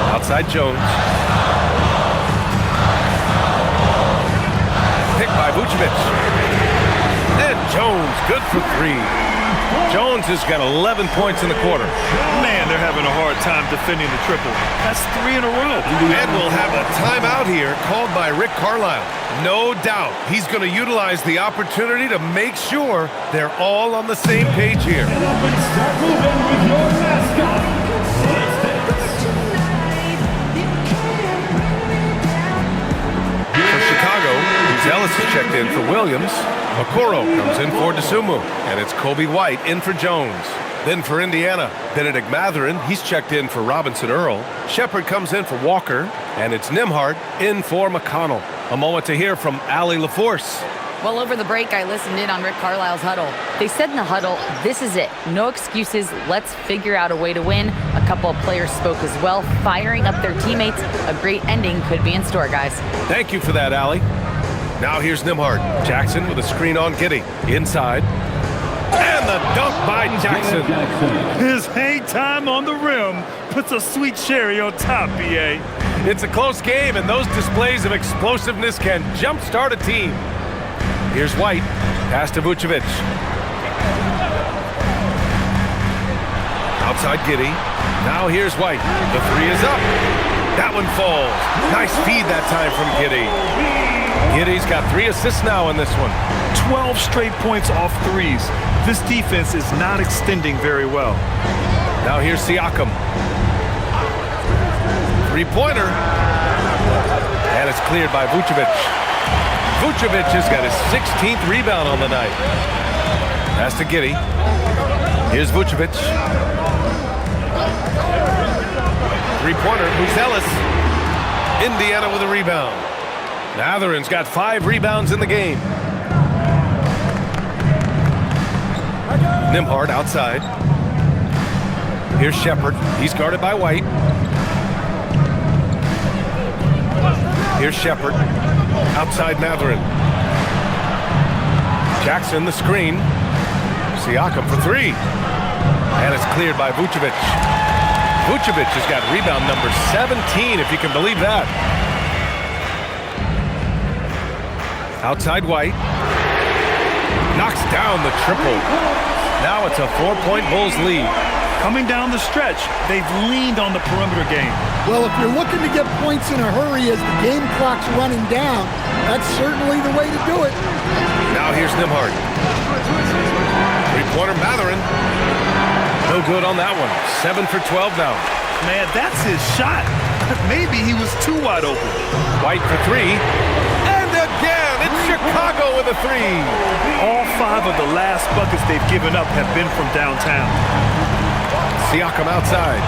Outside Jones. Picked by Vucevic. And Jones, good for three. Jones has got 11 points in the quarter. Man, they're having a hard time defending the triple. That's 3 in a row. And we'll have a timeout here called by Rick Carlisle. No doubt he's going to utilize the opportunity to make sure they're all on the same page here. For Chicago, Ellis is checked in for Williams. Okoro comes in for Dosunmu, and it's Kobe White in for Jones. Then for Indiana, Benedict Mathurin, he's checked in for Robinson Earl. Shepard comes in for Walker, and it's Nembhard in for McConnell. A moment to hear from Allie LaForce. Well, over the break, I listened in on Rick Carlisle's huddle. They said in the huddle, this is it. No excuses. Let's figure out a way to win. A couple of players spoke as well, firing up their teammates. A great ending could be in store, guys. Thank you for that, Allie. Now here's Nembhard. Jackson with a screen on Giddey. Inside. And the dunk by Jackson. His hang time on the rim puts a sweet cherry on top, B.A. It's a close game, and those displays of explosiveness can jumpstart a team. Here's White. Pass to Vucevic. Outside Giddey. Now here's White. The three is up. That one falls. Nice feed that time from Giddey. Giddey's got 3 assists now in this one. 12 straight points off threes. This defense is not extending very well. Now here's Siakam. Three-pointer. And it's cleared by Vucevic. Vucevic has got his 16th rebound on the night. Pass to Giddey. Here's Vucevic. Three-pointer. Who's Ellis? Indiana with a rebound. Mathurin's got 5 rebounds in the game. Nembhard outside. Here's Shepard. He's guarded by White. Here's Shepard. Outside Mathurin. Jackson the screen. Siakam for 3. And it's cleared by Vucevic. Vucevic has got rebound number 17, if you can believe that. Outside White. Knocks down the triple. Now it's a 4-point Bulls lead. Coming down the stretch, they've leaned on the perimeter game. Well, if you're looking to get points in a hurry as the game clock's running down, that's certainly the way to do it. Now here's Nembhard. Three-pointer Mathurin. No good on that one. 7 for 12 now. Man, that's his shot. Maybe he was too wide open. White for 3. And again, it's Chicago with a 3. All 5 of the last buckets they've given up have been from downtown. Siakam outside.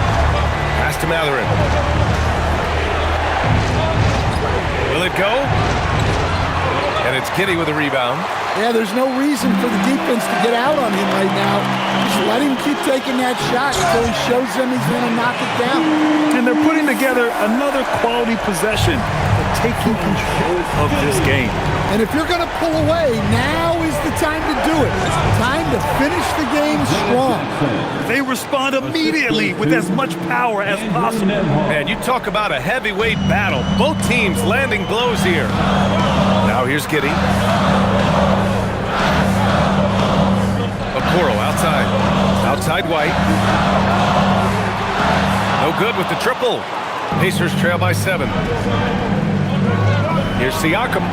Pass to Mathurin. Will it go? And it's Giddey with a rebound. Yeah, there's no reason for the defense to get out on him right now. Just let him keep taking that shot until he shows them he's going to knock it down. And they're putting together another quality possession. The taking control of this game. And if you're going to pull away, now is the time to do it. Time to finish the game strong. They respond immediately with as much power as possible. And you talk about a heavyweight battle. Both teams landing blows here. Now here's Giddey. Okoro outside. Outside White. No good with the triple. Pacers trail by 7. Here's Siakam.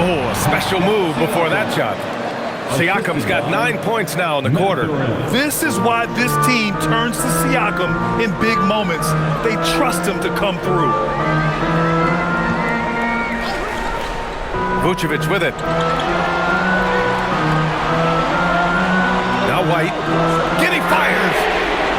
Oh, a special move before that shot. Siakam's got 9 points now in the quarter. This is why this team turns to Siakam in big moments. They trust him to come through. Vucevic with it. Now White. Giddey fires.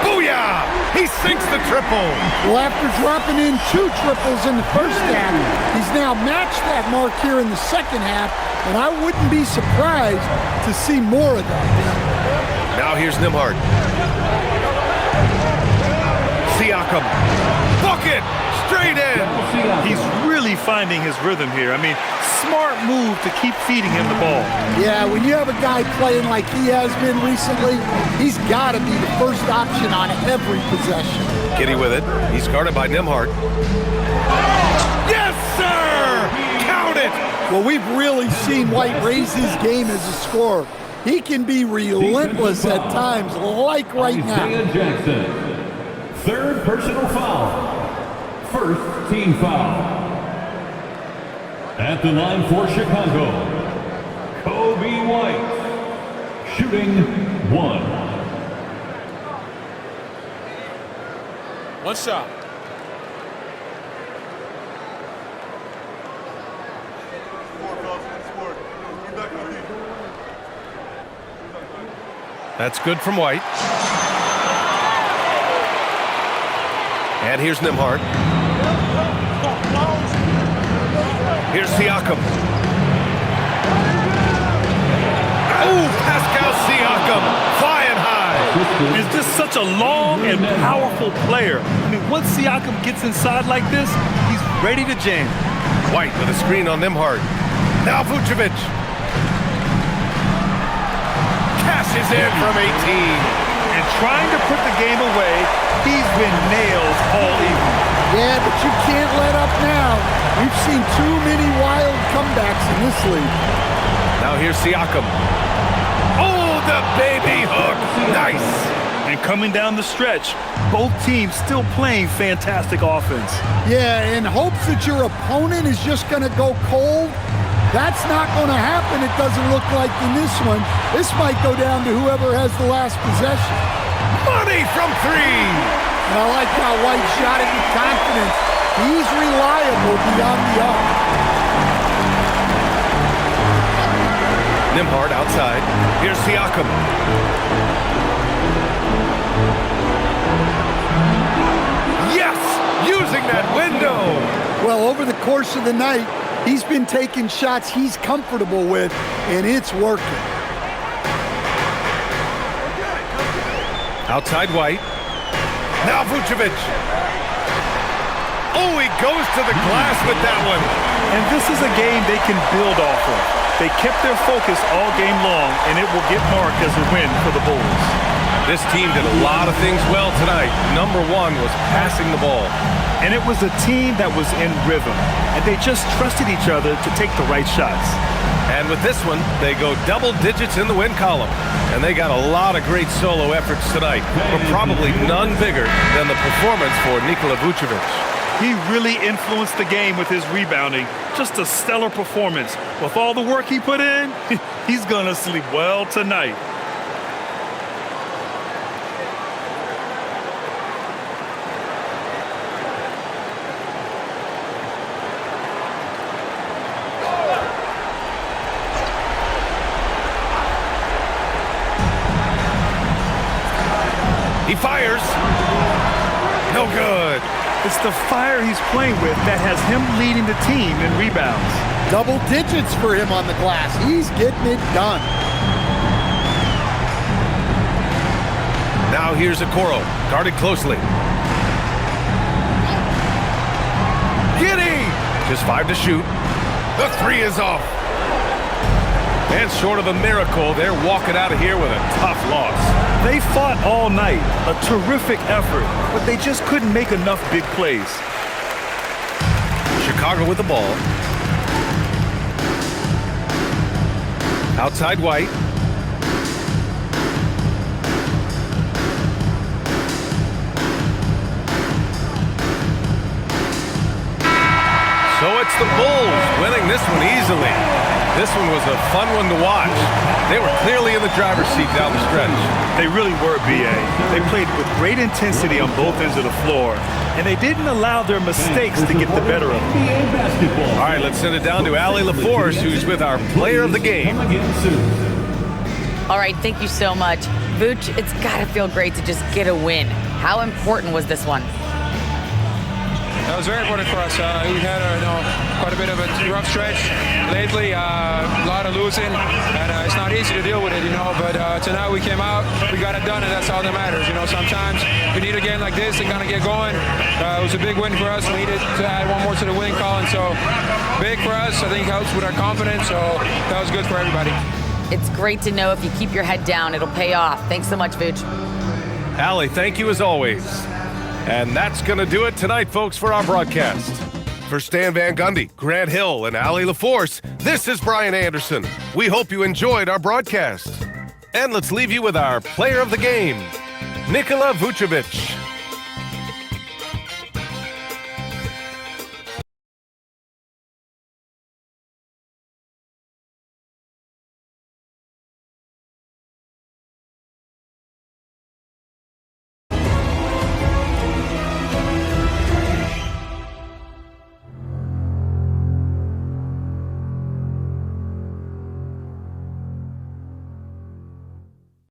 Booyah! He sinks the triple. Well, after dropping in 2 triples in the first half, he's now matched that mark here in the second half, and I wouldn't be surprised to see more of that. Now here's Nembhard. Siakam. Bucket! Straight in. He's really finding his rhythm here. I mean, smart move to keep feeding him the ball. Yeah, when you have a guy playing like he has been recently, he's got to be the first option on every possession. Giddey with it. He's guarded by Nembhard. Yes, sir! Count it! Well, we've really seen White raise his game as a scorer. He can be relentless at times, like right now. Isaiah Jackson, 3rd personal foul. 1st team foul. At the line for Chicago, Kobe White, shooting 1. One shot. That's good from White. And here's Nembhard. Here's Siakam. Oh, Pascal Siakam, flying high. He's just such a long and powerful player. I mean, once Siakam gets inside like this, he's ready to jam. White with a screen on Nembhard. Now Vucevic. Cashes in from 18. And trying to put the game away, he's been nailed all evening. Yeah, but you can't let up now. We've seen too many wild comebacks in this league. Now here's Siakam. Oh, the baby hook. Nice. And coming down the stretch, both teams still playing fantastic offense. Yeah, in hopes that your opponent is just going to go cold, that's not going to happen, it doesn't look like in this one. This might go down to whoever has the last possession. Money from 3. And I like how White shot it with confidence. He's reliable beyond the arc. Nembhard outside. Here's Siakam. Yes! Using that window! Well, over the course of the night, he's been taking shots he's comfortable with, and it's working. Outside White. Now Vucevic. Oh, he goes to the glass with that one. And this is a game they can build off of. They kept their focus all game long, and it will get marked as a win for the Bulls. This team did a lot of things well tonight. Number 1 was passing the ball. And it was a team that was in rhythm, and they just trusted each other to take the right shots. And with this one, they go double digits in the win column. And they got a lot of great solo efforts tonight, but probably none bigger than the performance for Nikola Vucevic. He really influenced the game with his rebounding. Just a stellar performance. With all the work he put in, he's going to sleep well tonight. He fires. No good. It's the fire he's playing with that has him leading the team in rebounds. Double digits for him on the glass. He's getting it done. Now here's Okoro, guarded closely. Giddey! Just 5 to shoot. The 3 is off. And short of a miracle, they're walking out of here with a tough loss. They fought all night, a terrific effort, but they just couldn't make enough big plays. Chicago with the ball. Outside White. So it's the Bulls winning this one easily. This one was a fun one to watch. They were clearly in the driver's seat down the stretch. They really were, B.A. They played with great intensity on both ends of the floor, and they didn't allow their mistakes to get the better of them. All right, let's send it down to Allie LaForce, who's with our player of the game. All right, thank you so much. Vooch, it's got to feel great to just get a win. How important was this one? That was very important for us. We had quite a bit of a rough stretch lately, a lot of losing, and it's not easy to deal with it, but tonight we came out, we got it done, and that's all that matters. Sometimes we need a game like this to kind of get going. It was a big win for us. We needed to add one more to the winning column, so big for us. I think helps with our confidence, so that was good for everybody. It's great to know if you keep your head down, it'll pay off. Thanks so much, Vooch. Allie, thank you as always. And that's going to do it tonight, folks, for our broadcast. For Stan Van Gundy, Grant Hill, and Allie LaForce, this is Brian Anderson. We hope you enjoyed our broadcast. And let's leave you with our player of the game, Nikola Vucevic.